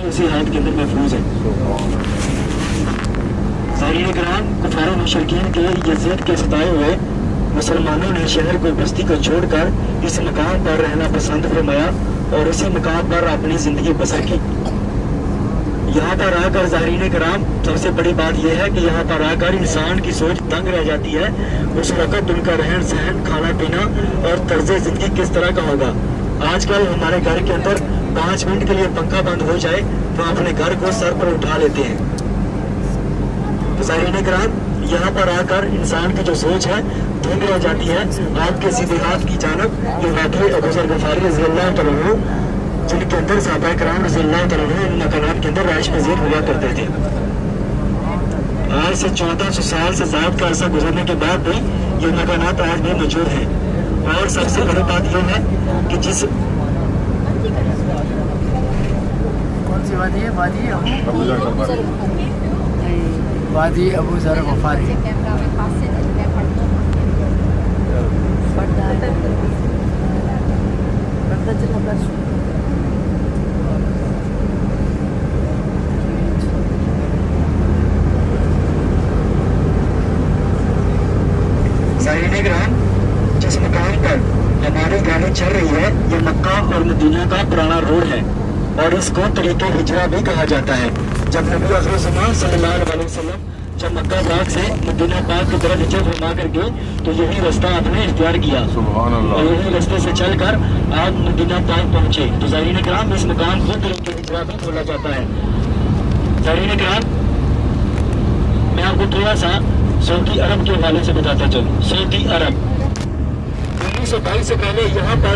उसी हाथ के अंदर महफूज है। ज़ाहिरीन किराम, कुफार मुशरिकीन के यज़ीद के सताए हुए मुसलमानों ने शहर को बस्ती को छोड़कर इस मकाम पर रहना पसंद फरमाया और इसी मकाम पर अपनी ज़िंदगी बसर की। यहाँ पर आकर ज़ाहिरीन किराम, सबसे बड़ी बात यह है कि यहाँ पर आकर इंसान की सोच तंग रह जाती है। उस वक़्त उनका रहन सहन, खाना पीना और तर्ज ज़िंदगी किस तरह का होगा। आजकल हमारे घर के अंदर 5 मिनट के लिए पंखा बंद हो जाए तो अपने घर को सर पर उठा लेते हैं। तो ज़ाहिरीन किराम, यहाँ पर आकर इंसान की जो सोच है धुंध रह जाती है। आपके सीधे हाथ की जानब ये वाक़ई अबू ज़र ग़फ़ारी रज़ी अल्लाह तआला अन्हु, जिनके अंदर सहाबा किराम रज़ी अल्लाह तआला अन्हु इन मकानात के अंदर रहाइश पज़ीर हुआ करते थे। आज से 1400 साल से ज़्यादा का अरसा गुजरने के बाद भी ये मकानात आज भी मौजूद हैं। और सबसे बड़ी बात यह है कि जिस कौन सी वादी है? वादी अबू ज़र ग़फ़ारी। ज़ाहिरीन किराम, जिस मकाम पर हमारी गाड़ी चल रही है ये मक्का और मदीना का पुराना रोड है और इसको तरीक़े हिजरा भी कहा जाता है। जब नबी अज़ीज़ सल्लल्लाहु अलैहि वसल्लम जब मक्का पाक से मदीना पाक की तरफ हिजरत फरमा कर गए तो यही रास्ता आपने इख्तियार किया और यही रास्ते से चलकर आप मदीना पाक पहुँचे। तो ज़ाहिरीन किराम, इस मकाम को तरीक़े हिजरा भी बोला जाता है। ज़ाहिरीन किराम, मैं आपको थोड़ा सा सऊदी अरब के हवाले से बताता चलूँ। सऊदी अरब 1922 से पहले यहाँ पर